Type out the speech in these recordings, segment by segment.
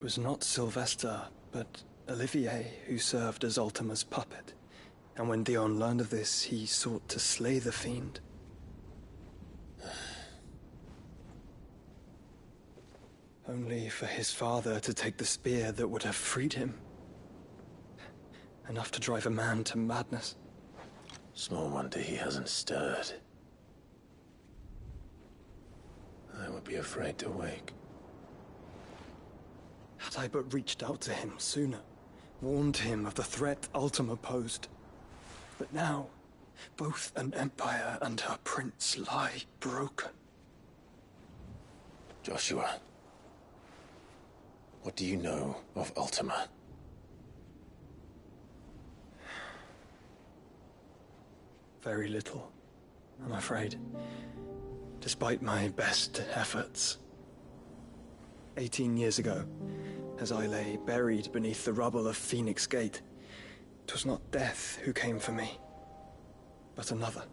It was not Sylvester, but Olivier who served as Ultima's puppet, and when Dion learned of this, he sought to slay the fiend. Only for his father to take the spear that would have freed him. Enough to drive a man to madness. Small wonder he hasn't stirred. I would be afraid to wake. Had I but reached out to him sooner, warned him of the threat Ultima posed. But now, both an empire and her prince lie broken. Joshua, what do you know of Ultima? Very little, I'm afraid. Despite my best efforts. 18 years ago, as I lay buried beneath the rubble of Phoenix Gate, 'twas not death who came for me, but another.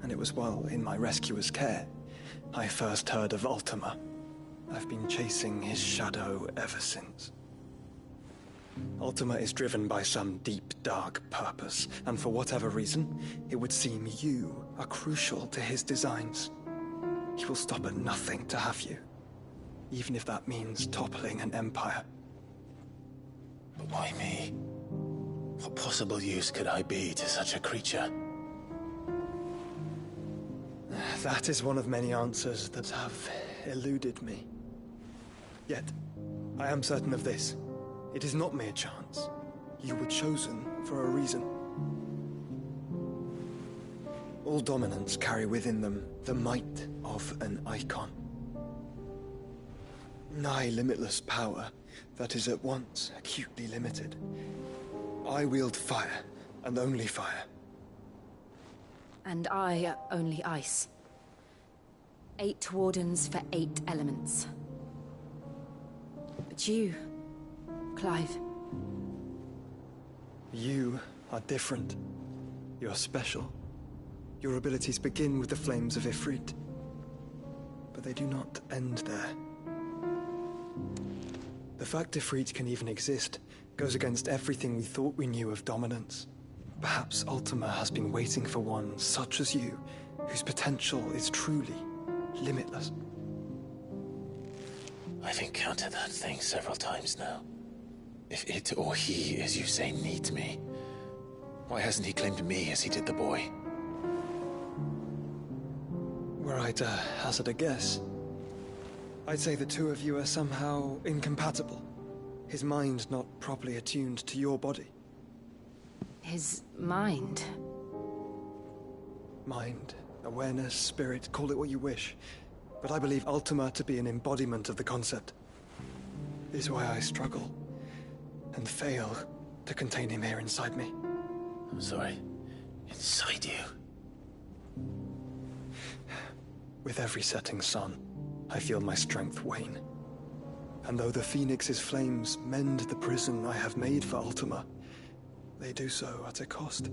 And it was while in my rescuer's care, I first heard of Ultima. I've been chasing his shadow ever since. Ultima is driven by some deep, dark purpose, and for whatever reason, it would seem you are crucial to his designs. He will stop at nothing to have you, even if that means toppling an empire. But why me? What possible use could I be to such a creature? That is one of many answers that have eluded me. Yet, I am certain of this. It is not mere chance. You were chosen for a reason. All dominants carry within them the might of an icon. Nigh limitless power that is at once acutely limited. I wield fire, and only fire. And I only ice. 8 wardens for 8 elements. But you, Clive. You are different. You're special. Your abilities begin with the flames of Ifrit. But they do not end there. The fact Ifrit can even exist goes against everything we thought we knew of dominance. Perhaps Ultima has been waiting for one such as you, whose potential is truly limitless. I've encountered that thing several times now. If it or he, as you say, needs me, why hasn't he claimed me as he did the boy? Were I to hazard a guess, I'd say the two of you are somehow incompatible. His mind not properly attuned to your body. His mind? Mind, awareness, spirit, call it what you wish. But I believe Ultima to be an embodiment of the concept. This is why I struggle and fail to contain him here inside me. I'm sorry. Inside you? With every setting sun, I feel my strength wane. And though the Phoenix's flames mend the prison I have made for Ultima, they do so at a cost.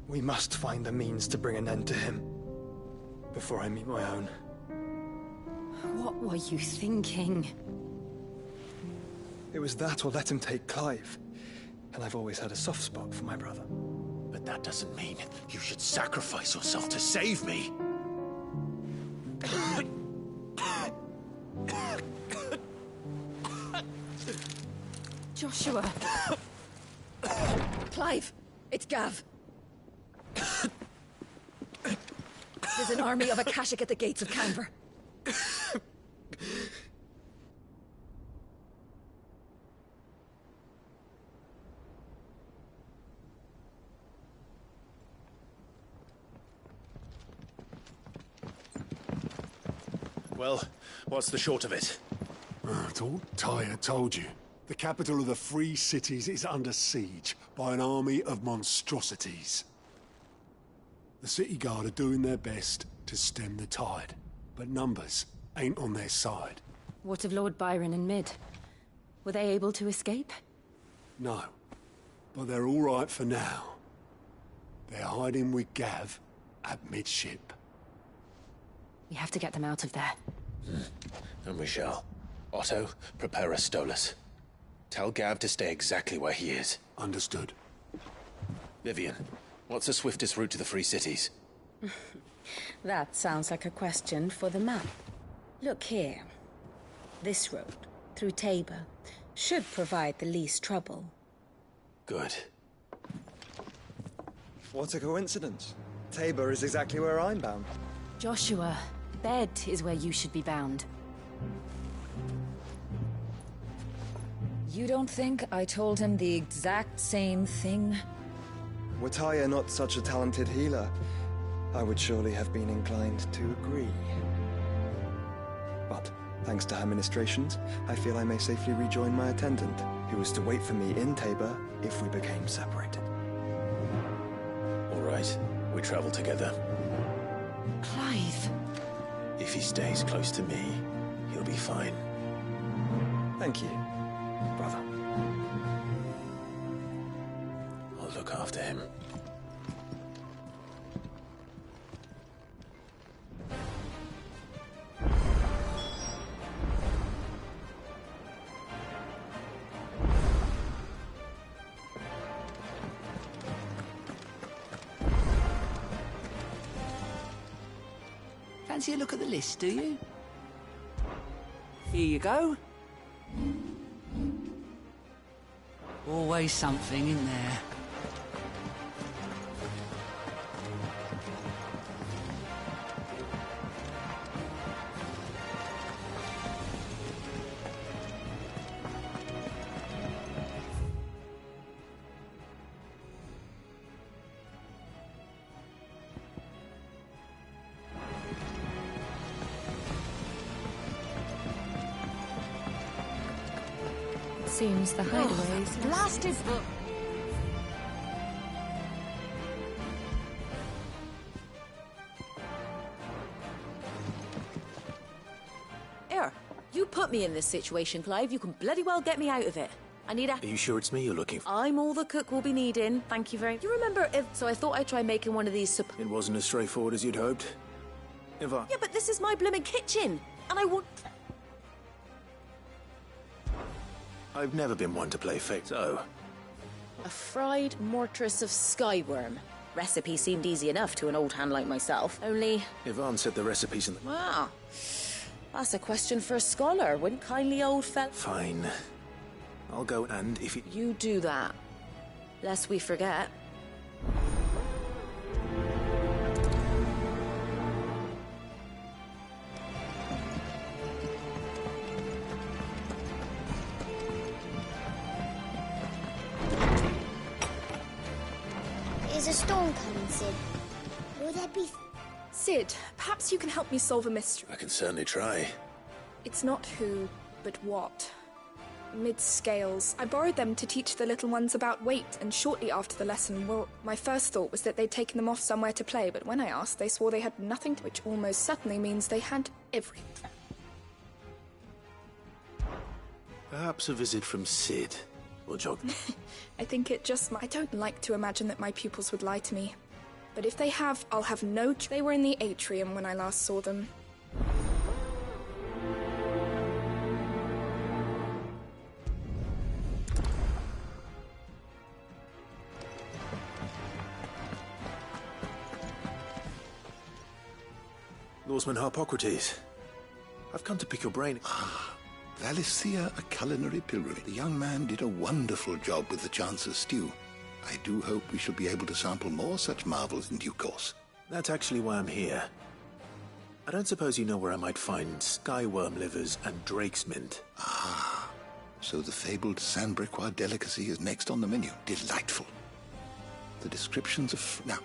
We must find a means to bring an end to him before I meet my own. What were you thinking? It was that or let him take Clive. And I've always had a soft spot for my brother. But that doesn't mean you should sacrifice yourself to save me. Joshua. Clive, it's Gav. There's an army of Akashic at the gates of Canver. Well, what's the short of it? It's all Tyre told you. The capital of the Free Cities is under siege by an army of monstrosities. The city guard are doing their best to stem the tide, but numbers ain't on their side. What of Lord Byron and Mid? Were they able to escape? No, but they're all right for now. They're hiding with Gav at midship. We have to get them out of there. And we shall. Otto, prepare a Stolas. Tell Gav to stay exactly where he is. Understood. Vivian, what's the swiftest route to the Free Cities? That sounds like a question for the map. Look here. This road, through Tabor, should provide the least trouble. Good. What a coincidence. Tabor is exactly where I'm bound. Joshua, Bed is where you should be bound. You don't think I told him the exact same thing? Were Tyre not such a talented healer, I would surely have been inclined to agree. But, thanks to her ministrations, I feel I may safely rejoin my attendant, who was to wait for me in Tabor if we became separated. All right, we travel together. Clive! If he stays close to me, he'll be fine. Thank you, brother. I'll look after him. Fancy a look at the list, do you? Here you go. Always something in there. Seems the hideaways. Blasted book! Here, you put me in this situation, Clive. You can bloody well get me out of it. I need a... Are you sure it's me you're looking for? I'm all the cook will be needing. Thank you very... You remember if... So I thought I'd try making one of these It wasn't as straightforward as you'd hoped. If I... Yeah, but this is my blooming kitchen. And I want... I've never been one to play fake, so... A fried mortress of skyworm. Recipe seemed easy enough to an old hand like myself. Only... Yvonne said the recipe's in the... Wow. That's a question for a scholar, wouldn't kindly old fella... Fine. I'll go, and if You do that. Lest we forget. Is a storm coming, Sid? Will there be... Sid, perhaps you can help me solve a mystery. I can certainly try. It's not who, but what. Mid-scales. I borrowed them to teach the little ones about weight, and shortly after the lesson, well, my first thought was that they'd taken them off somewhere to play, but when I asked, they swore they had nothing, which almost certainly means they had everything. Perhaps a visit from Sid will jog... I think it just... I don't like to imagine that my pupils would lie to me. But if they have, I'll have no... They were in the atrium when I last saw them. Norseman Harpocrates. I've come to pick your brain. Valisthea, a culinary pilgrimage. The young man did a wonderful job with the Chance's stew. I do hope we shall be able to sample more such marvels in due course. That's actually why I'm here. I don't suppose you know where I might find skyworm livers and drake's mint. Ah, so the fabled Sandbrequois delicacy is next on the menu. Delightful. The descriptions of... Now,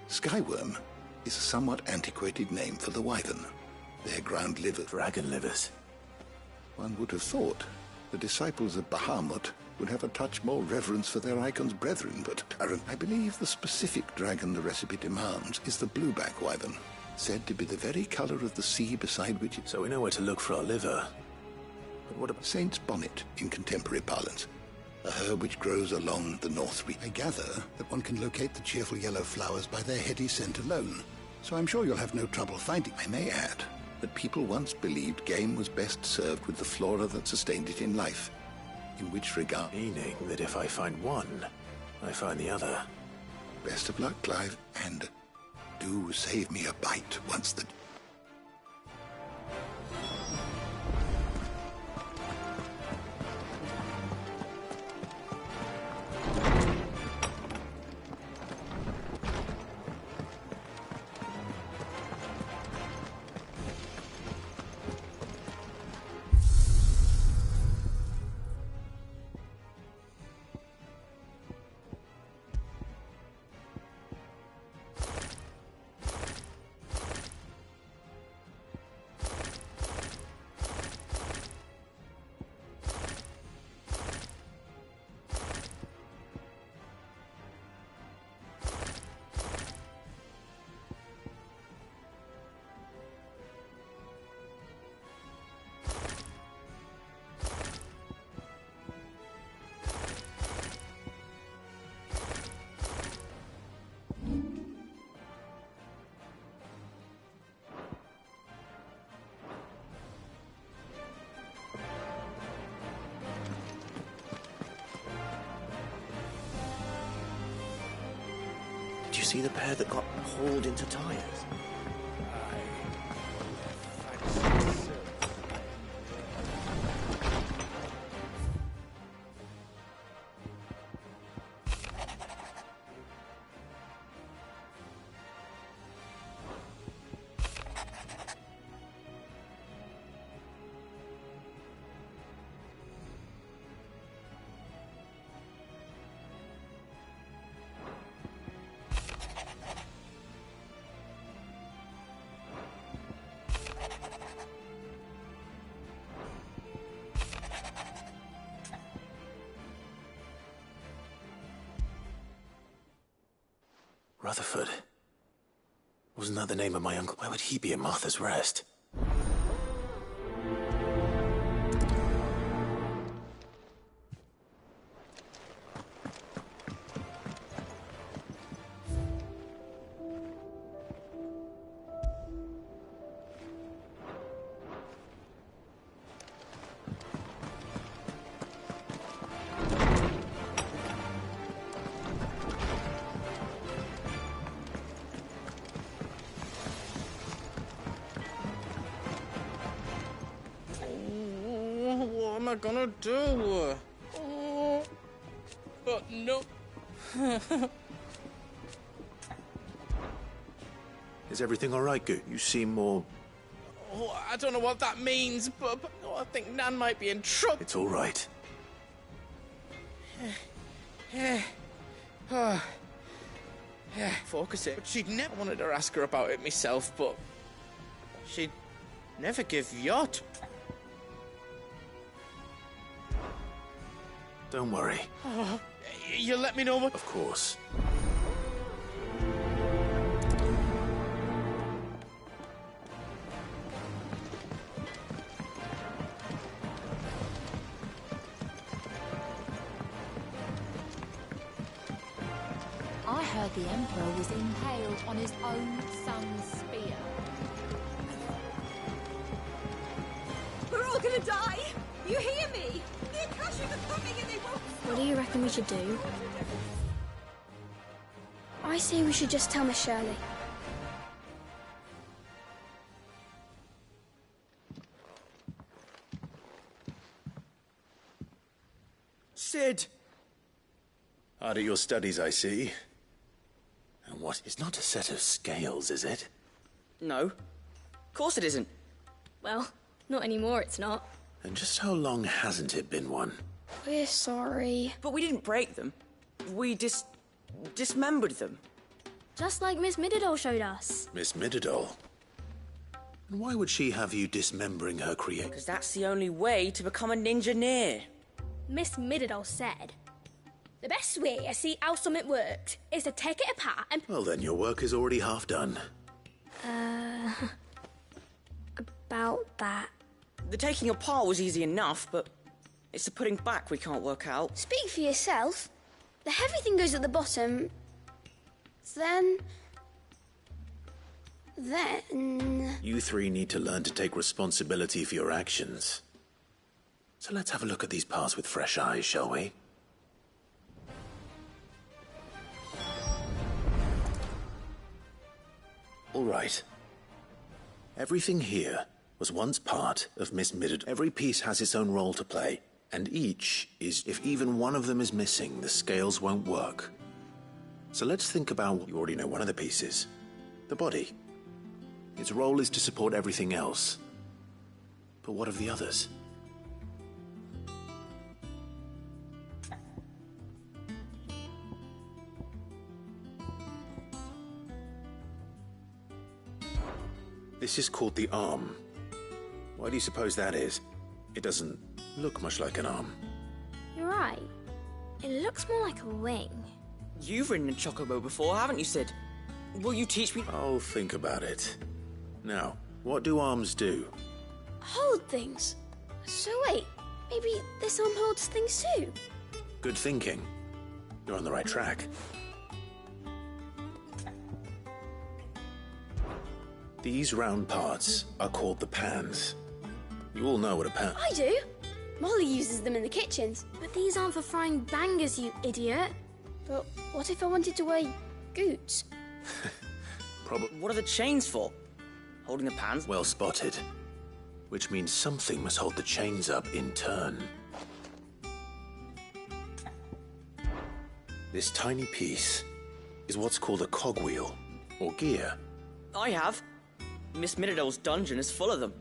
skyworm is a somewhat antiquated name for the wyvern. Their ground liver. Dragon livers. One would have thought the disciples of Bahamut would have a touch more reverence for their icon's brethren, but I believe the specific dragon the recipe demands is the blueback wyvern, said to be the very color of the sea beside which it... So we know where to look for our liver. But what about... Saint's bonnet, in contemporary parlance. A herb which grows along the north reach. I gather that one can locate the cheerful yellow flowers by their heady scent alone, so I'm sure you'll have no trouble finding. I may add that people once believed game was best served with the flora that sustained it in life. In which regard... Meaning that if I find one, I find the other. Best of luck, Clive, and do save me a bite once the... Do you see the pair that got hauled into tires? Rutherford. Wasn't that the name of my uncle? Why would he be at Martha's Rest? What am I gonna do? Oh, no. Is everything all right, Goot? You seem more... Oh, I don't know what that means, but I think Nan might be in trouble. It's all right. Focus it. She'd never wanted to ask her about it myself, but she'd never give yacht. Don't worry. Oh, you'll let me know what... Of course. I heard the Emperor was impaled on his own son's spear. We're all gonna die! You hear me? The Akashic are coming and they won't stop! What do you reckon we should do? I say we should just tell Miss Shirley. Sid! Hard at your studies, I see. And what? It's not a set of scales, is it? No. Of course it isn't. Well, not anymore, it's not. And just how long hasn't it been one? We're sorry. But we didn't break them. We dismembered them. Just like Miss Mididol showed us. Miss Mididol? And why would she have you dismembering her creation? Because that's the only way to become a ninja-neer. Miss Mididol said, the best way to see how something works is to take it apart and... Well then, your work is already half done. About that. The taking apart was easy enough, but it's the putting back we can't work out. Speak for yourself. The heavy thing goes at the bottom. Then... You three need to learn to take responsibility for your actions. So let's have a look at these parts with fresh eyes, shall we? All right. Everything here was once part of Miss Midden. Every piece has its own role to play, and each is, if even one of them is missing, the scales won't work. So let's think about, you already know one of the pieces, the body. Its role is to support everything else. But what of the others? This is called the arm. Why do you suppose that is? It doesn't look much like an arm. You're right. It looks more like a wing. You've ridden a chocobo before, haven't you, Sid? Will you teach me? I'll think about it. Now, what do arms do? Hold things. So wait, maybe this arm holds things too? Good thinking. You're on the right track. These round parts are called the pans. You all know what a pan... I do. Molly uses them in the kitchens. But these aren't for frying bangers, you idiot. But what if I wanted to wear goots? Probably. What are the chains for? Holding the pans? Well spotted. Which means something must hold the chains up in turn. This tiny piece is what's called a cogwheel, or gear. I have. Miss Middledale's dungeon is full of them.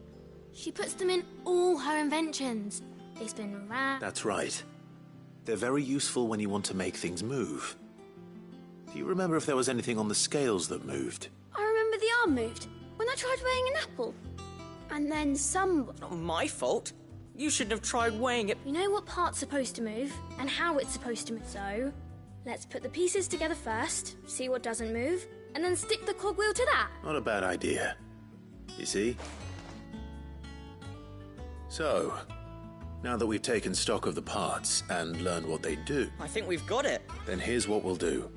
She puts them in all her inventions. They spin round. That's right. They're very useful when you want to make things move. Do you remember if there was anything on the scales that moved? I remember the arm moved when I tried weighing an apple. And then some... It's not my fault. You shouldn't have tried weighing it. You know what part's supposed to move and how it's supposed to move. So, let's put the pieces together first, see what doesn't move, and then stick the cogwheel to that. Not a bad idea. You see? So, now that we've taken stock of the parts and learned what they do... I think we've got it. Then here's what we'll do.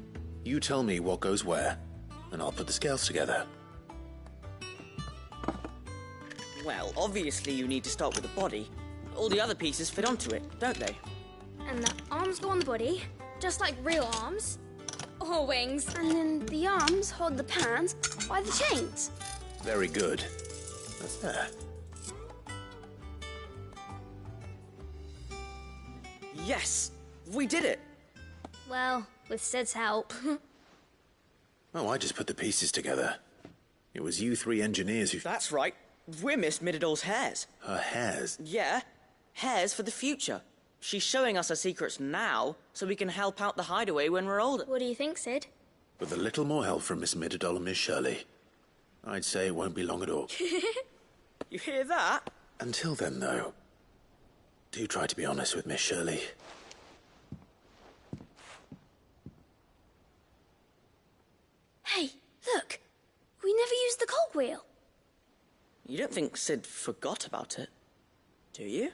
You tell me what goes where, and I'll put the scales together. Well, obviously you need to start with the body. All the other pieces fit onto it, don't they? And the arms go on the body, just like real arms. Or wings. And then the arms hold the pans by the chains. Very good. That's there. Yes! We did it! Well, with Sid's help. Oh, I just put the pieces together. It was you three engineers who... That's right. We're Miss Middledale's hairs. Her hairs? Yeah. Hairs for the future. She's showing us her secrets now, so we can help out the hideaway when we're older. What do you think, Sid? With a little more help from Miss Middledale and Miss Shirley, I'd say it won't be long at all. You hear that? Until then, though, do try to be honest with Miss Shirley. Hey, look! We never used the cogwheel. You don't think Sid forgot about it, do you?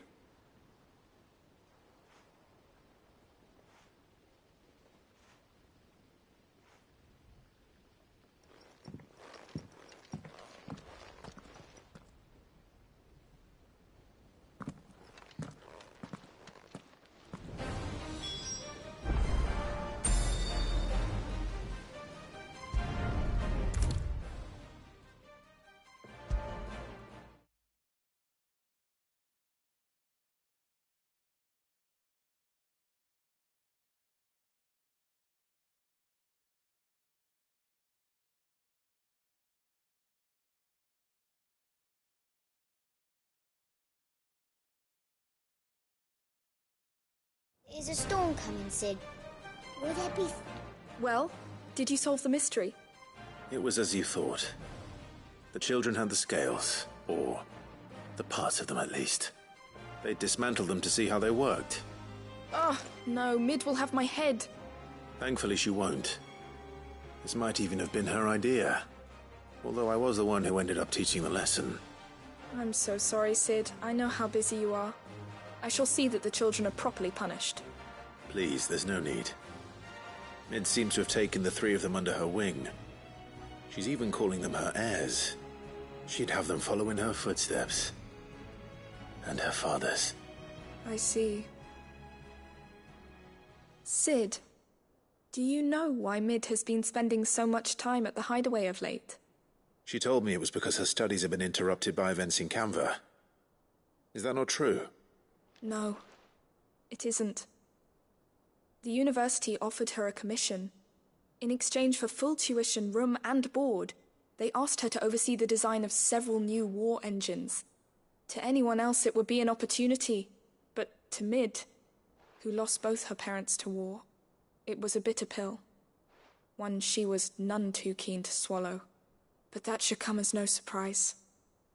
Is a storm coming, Sid? Will there be... Well, did you solve the mystery? It was as you thought. The children had the scales, or the parts of them at least. They dismantled them to see how they worked. Oh, no, Mid will have my head. Thankfully she won't. This might even have been her idea. Although I was the one who ended up teaching the lesson. I'm so sorry, Sid. I know how busy you are. I shall see that the children are properly punished. Please, there's no need. Mid seems to have taken the three of them under her wing. She's even calling them her heirs. She'd have them follow in her footsteps. And her father's. I see. Sid, do you know why Mid has been spending so much time at the hideaway of late? She told me it was because her studies have been interrupted by events in Canva. Is that not true? No, it isn't. The university offered her a commission. In exchange for full tuition, room and board, they asked her to oversee the design of several new war engines. To anyone else it would be an opportunity, but to Mid, who lost both her parents to war, it was a bitter pill. One she was none too keen to swallow. But that should come as no surprise.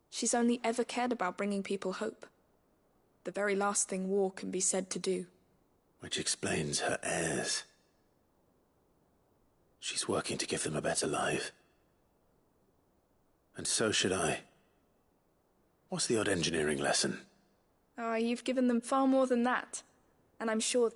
She's only ever cared about bringing people hope. The very last thing war can be said to do. Which explains her heirs. She's working to give them a better life. And so should I. What's the odd engineering lesson? Oh, you've given them far more than that. And I'm sure...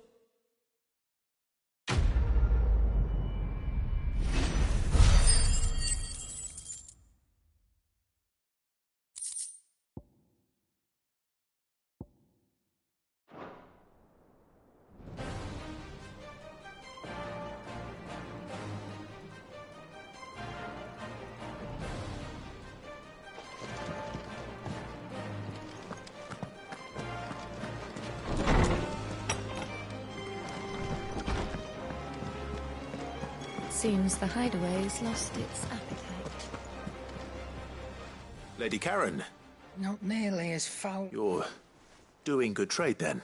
Seems the hideaway's lost its appetite. Lady Karen. Not nearly as foul. You're doing good trade then?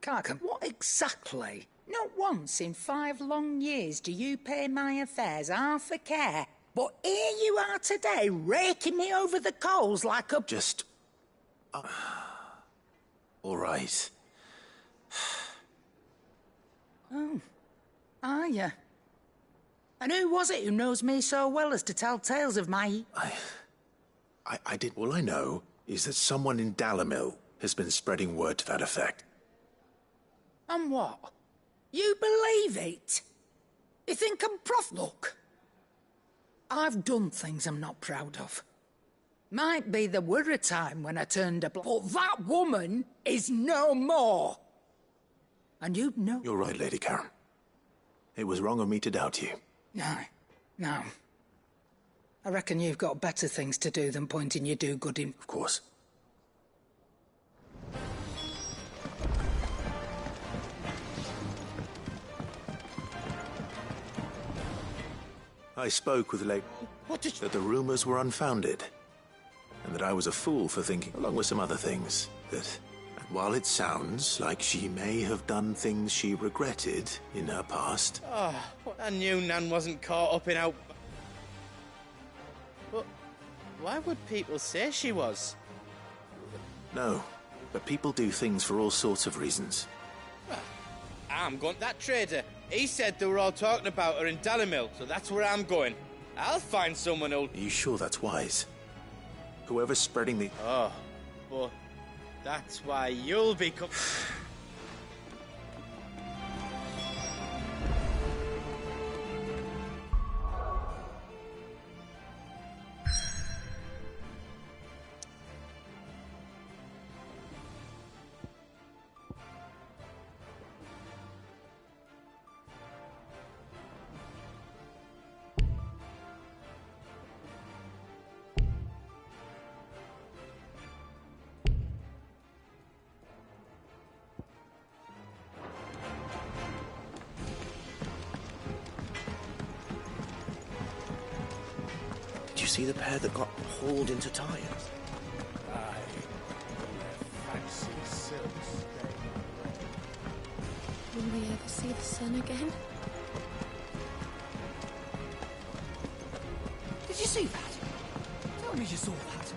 Carcon, what exactly? Not once in 5 long years do you pay my affairs half a care. But here you are today, raking me over the coals like a... Just... all right. Oh, are you? And who was it who knows me so well as to tell tales of my... I did... All I know is that someone in Dalamil has been spreading word to that effect. And what? You believe it? You think I'm prof... Look, I've done things I'm not proud of. Might be there were a time when I turned a but that woman is no more. And you know... You're right, Lady Karen. It was wrong of me to doubt you. No. I reckon you've got better things to do than pointing your do-good in... Of course. I spoke with Lady... that the rumors were unfounded. And that I was a fool for thinking, along with some other things, that... And while it sounds like she may have done things she regretted in her past... Oh, I knew Nan wasn't caught up in how... But why would people say she was? No, but people do things for all sorts of reasons. Well, I'm going to that trader. He said they were all talking about her in Dalamil, so that's where I'm going. I'll find someone who'll... Are you sure that's wise? Whoever's spreading the... Oh, but that's why you'll be... Did you see the pair that got hauled into tires? Aye. Fancy silks. Will we ever see the sun again? Did you see that? Tell me you saw that.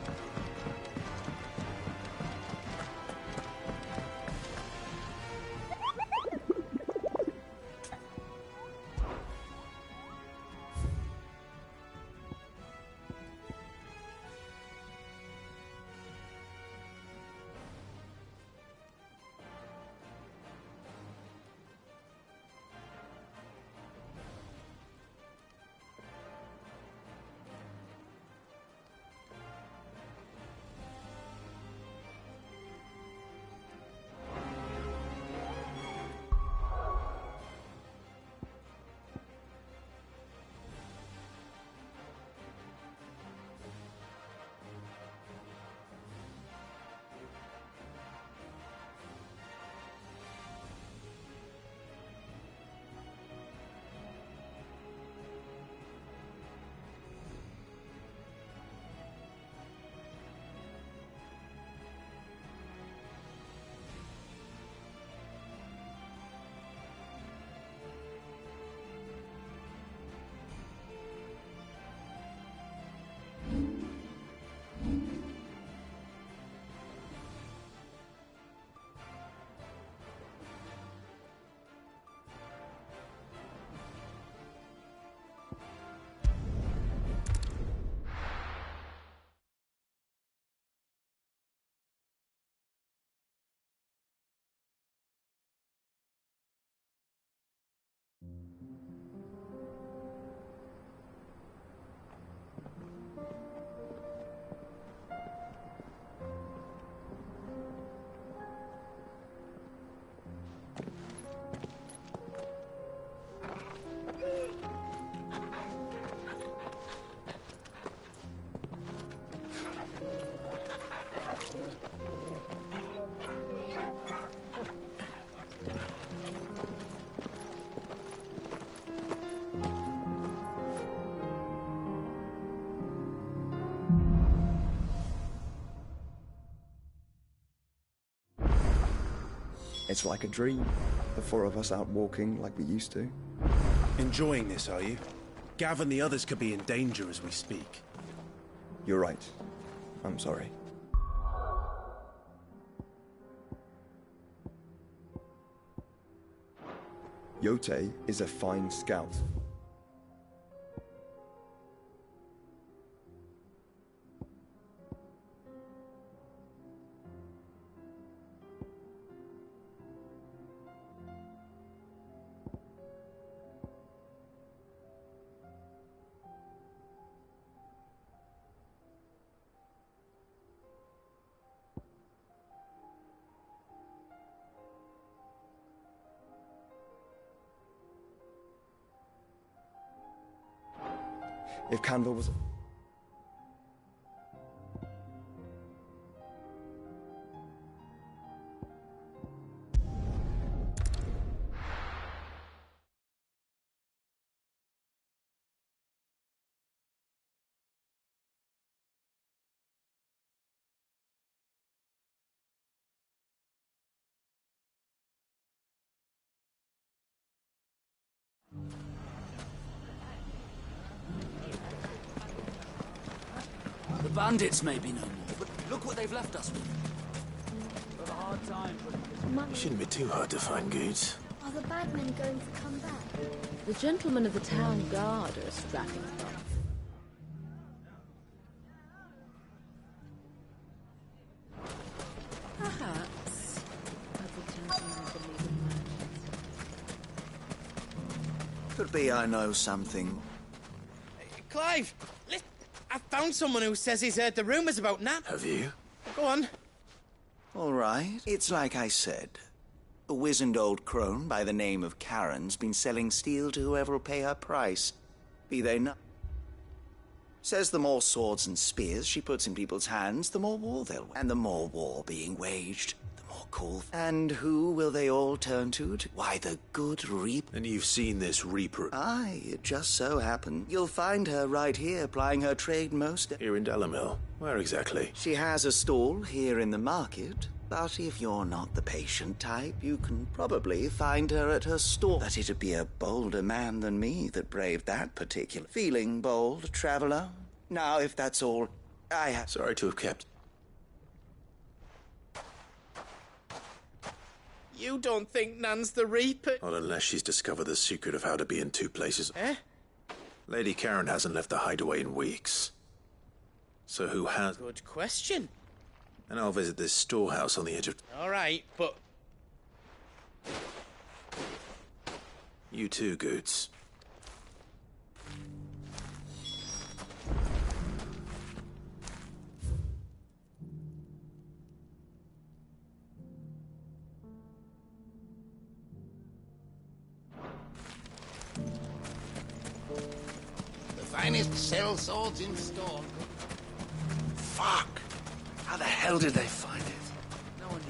It's like a dream. The four of us out walking like we used to. Enjoying this, are you? Gav and the others could be in danger as we speak. You're right. I'm sorry. Yote is a fine scout. If Candle was... The bandits may be no more, but look what they've left us with. We've a hard time putting You shouldn't be too hard to find, Goods. Are the bad men going to come back? The gentlemen of the town guard are strapping them up. Perhaps. Could be I know something. Clive! I found someone who says he's heard the rumours about Nat. Have you? Go on. All right. It's like I said. A wizened old crone by the name of Karen's been selling steel to whoever will pay her price. Be they not. Says the more swords and spears she puts in people's hands, the more war they'll wage. And the more war being waged, the more call. And who will they all turn to? Why, the good Reaper. And you've seen this Reaper? Aye, it just so happened. You'll find her right here, plying her trade most... Here in Delamil. Where exactly? She has a stall here in the market. But if you're not the patient type, you can probably find her at her store. But it'd be a bolder man than me that braved that particular... Feeling bold, traveler? Now, if that's all, I have... Sorry to have kept... You don't think Nan's the Reaper? Not unless she's discovered the secret of how to be in two places. Eh? Lady Karen hasn't left the hideaway in weeks. So who has... Good question. And I'll visit this storehouse on the edge of... All right, but... You too, Goods. The finest shell swords in store. Fuck! How the hell did they find it? No one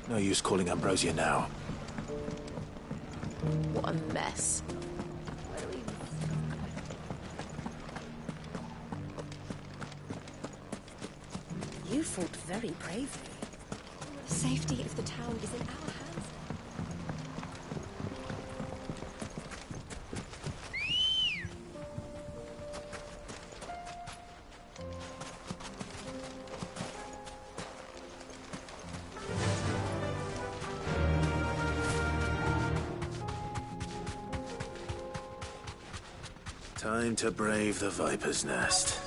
knew. No use calling Ambrosia now. What a mess. You fought very bravely. The safety of the town is in our hands. Time to brave the Viper's Nest.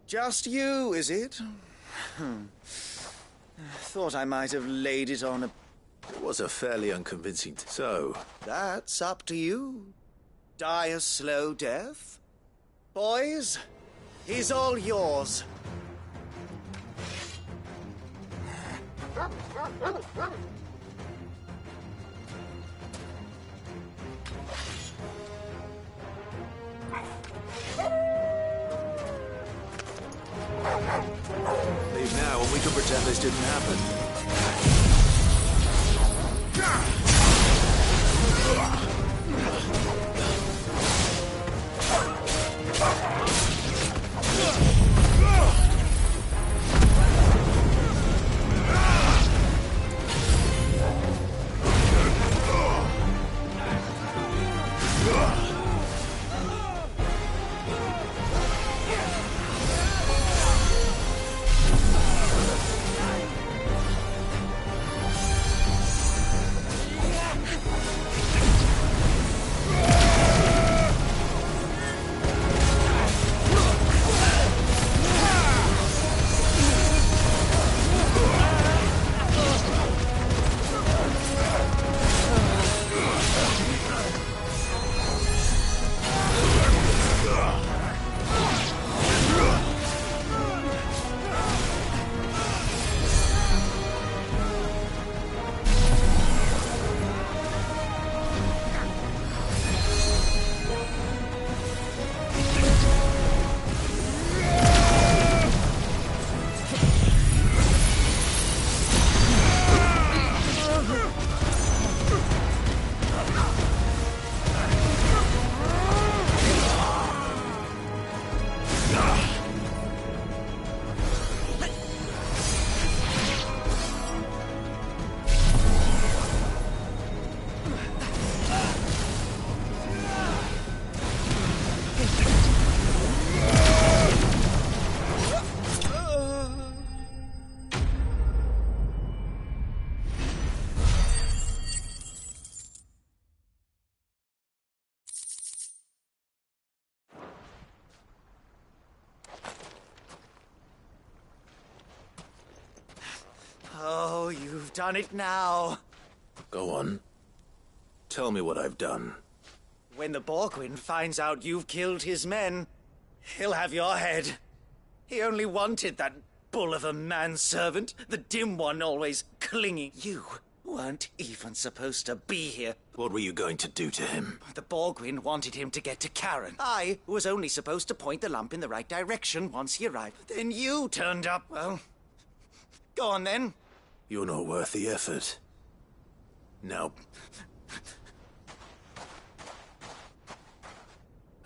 Just you, is it? Thought I might have laid it on a... It was a fairly unconvincing... So... That's up to you. Die a slow death? Boys, he's all yours. Leave now and we can pretend this didn't happen. Oh, you've done it now. Go on. Tell me what I've done. When the Borgwyn finds out you've killed his men, he'll have your head. He only wanted that bull of a manservant, the dim one always clinging. You weren't even supposed to be here. What were you going to do to him? The Borgwyn wanted him to get to Karen. I was only supposed to point the lamp in the right direction once he arrived. Then you turned up. Well, go on then. You're not worth the effort. Now...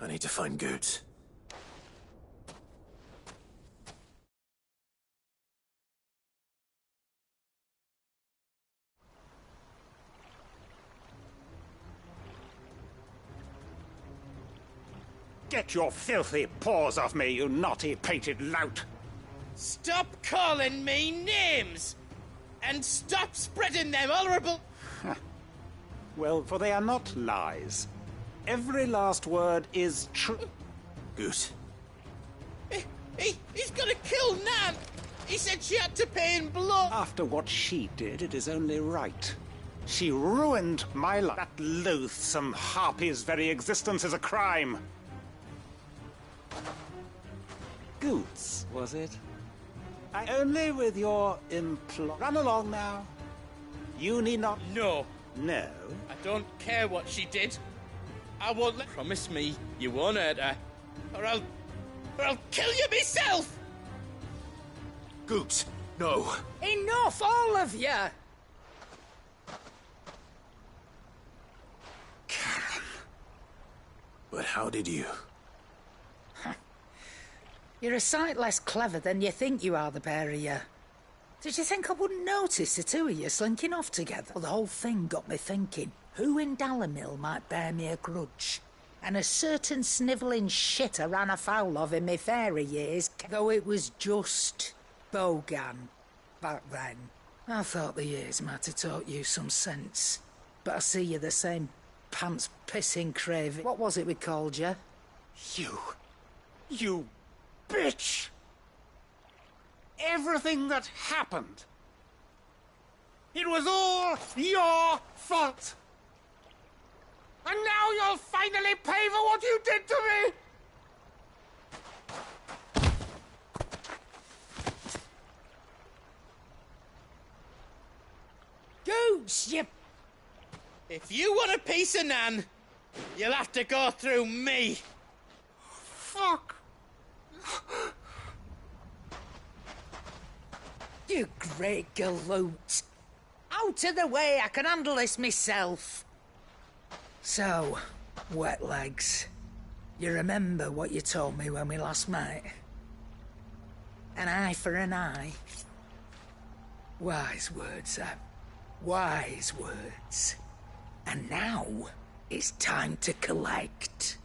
I need to find Goots. Get your filthy paws off me, you naughty painted lout! Stop calling me names! And stop spreading them horrible... Well, for they are not lies. Every last word is true. Goose. He's gonna kill Nan! He said she had to pay in blood! After what she did, it is only right. She ruined my life. That loathsome harpy's very existence is a crime. Goots, was it? Only with your Run along now. You need not... No. No? I don't care what she did. I won't let... Promise me you won't hurt her. Or I'll kill you myself! Goots, no. Enough, all of you! Karen. But how did you... You're a sight less clever than you think you are, the pair of you. Did you think I wouldn't notice the two of you slinking off together? Well, the whole thing got me thinking, who in Dalamil might bear me a grudge? And a certain snivelling shit I ran afoul of in my fairy years, though it was just Bogan back then. I thought the years might have taught you some sense. But I see you're the same pants-pissing craving. What was it we called you? You bitch! Everything that happened, it was all your fault! And now you'll finally pay for what you did to me! Goots, you... If you want a piece of Nan, you'll have to go through me. Fuck! You great galoot. Out of the way, I can handle this myself. So, wet legs. You remember what you told me when we last met? An eye for an eye. Wise words, Sam. Wise words. And now, it's time to collect.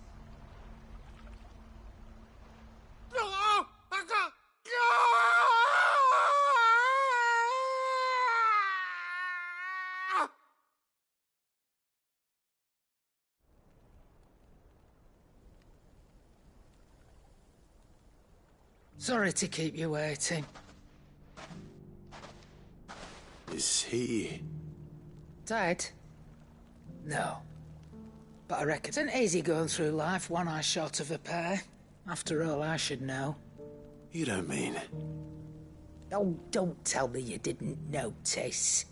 Sorry to keep you waiting. Is he... Dead? No. But I reckon it's an easy going through life, one eye short of a pair. After all, I should know. You don't mean... Oh, don't tell me you didn't notice.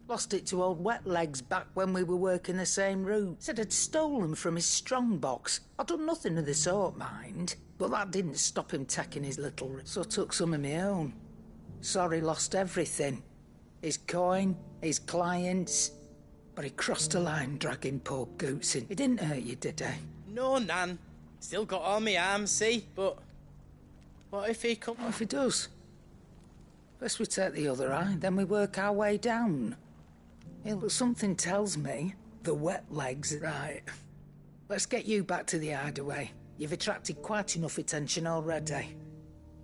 Lost it to old Wet Legs back when we were working the same route. Said I'd stolen from his strongbox. I'd done nothing of the sort, mind. But that didn't stop him taking his little... So I took some of my own. Sorry, lost everything. His coin, his clients. But he crossed a line dragging poor Goots in. He didn't hurt you, did he? No, Nan. Still got all my arms, see? But... what if he comes... What if he does? First we take the other eye, then we work our way down. Yeah, but something tells me the Wet Legs are right. Let's get you back to the hideaway. You've attracted quite enough attention already.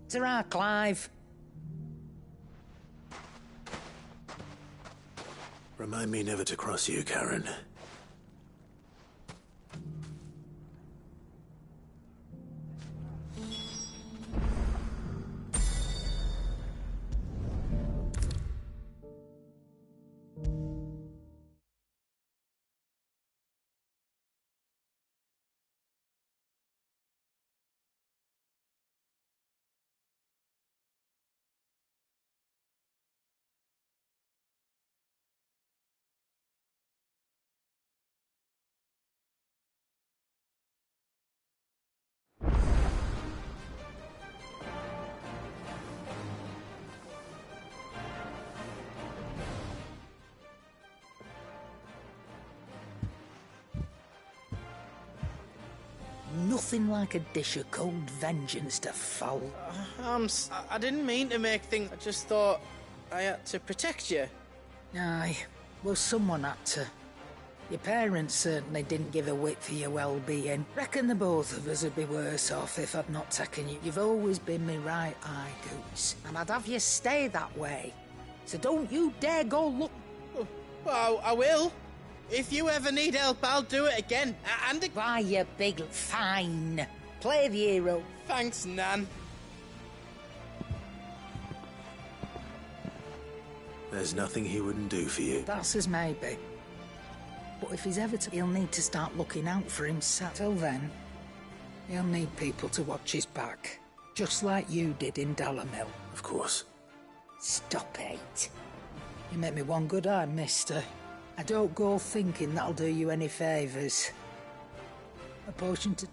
Ta-ra, Clive. Remind me never to cross you, Karen. Nothing like a dish of cold vengeance to foul. I didn't mean to make things... I just thought I had to protect you. Aye, well, someone had to. Your parents certainly didn't give a whit for your well-being. Reckon the both of us would be worse off if I'd not taken you. You've always been me right eye, Goose. And I'd have you stay that way. So don't you dare go look... Well, I will. If you ever need help, I'll do it again. And... Why, you big... Fine. Play the hero. Thanks, Nan. There's nothing he wouldn't do for you. That's as maybe. But if he's ever to... he'll need to start looking out for himself. Till then, he'll need people to watch his back. Just like you did in Dalamil. Of course. Stop it. You make me one good eye, mister. I don't go thinking that'll do you any favours. A potion to...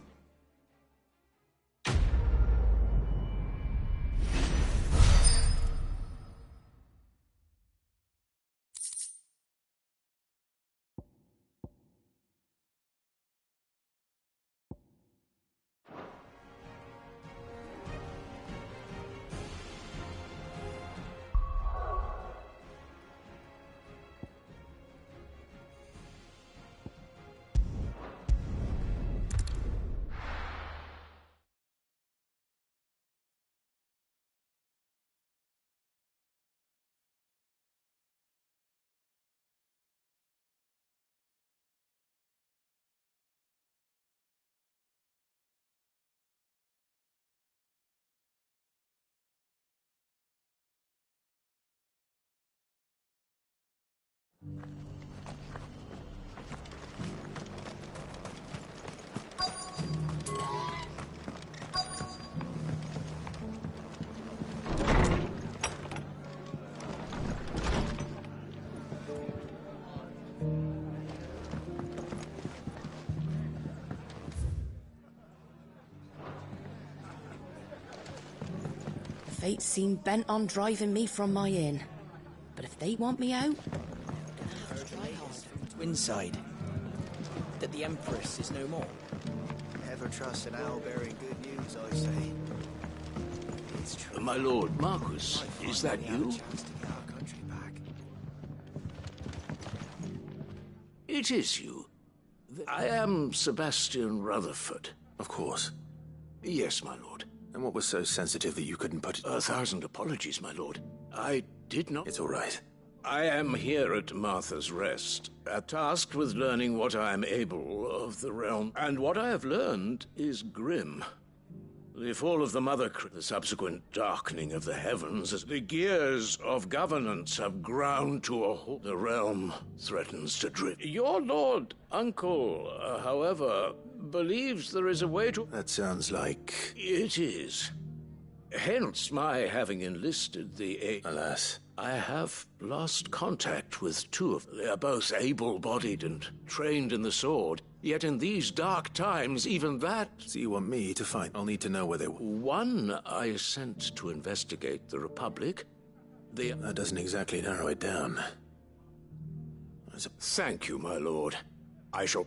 Fate seem bent on driving me from my inn. But if they want me out... Inside. That the Empress is no more. Never trust an owl bearing good news, I say. It's true. My lord, Marquis, is that you? It is you. I am Sebastian Rutherford. Of course. Yes, my lord. And what was so sensitive that you couldn't put it... 1,000 apologies, my lord. I did not... It's all right. I am here at Martha's Rest, tasked with learning what I am able of the realm, and what I have learned is grim. The fall of the the subsequent darkening of the heavens, as the gears of governance have ground to a halt, the realm threatens to drift. Your lord uncle, however, believes there is a way to... That sounds like... It is. Hence my having enlisted the... Alas. I have lost contact with two of them. They are both able-bodied and trained in the sword. Yet in these dark times, even that... So you want me to find... I'll need to know where they were. One I sent to investigate the Republic. That doesn't exactly narrow it down. Thank you, my lord. I shall...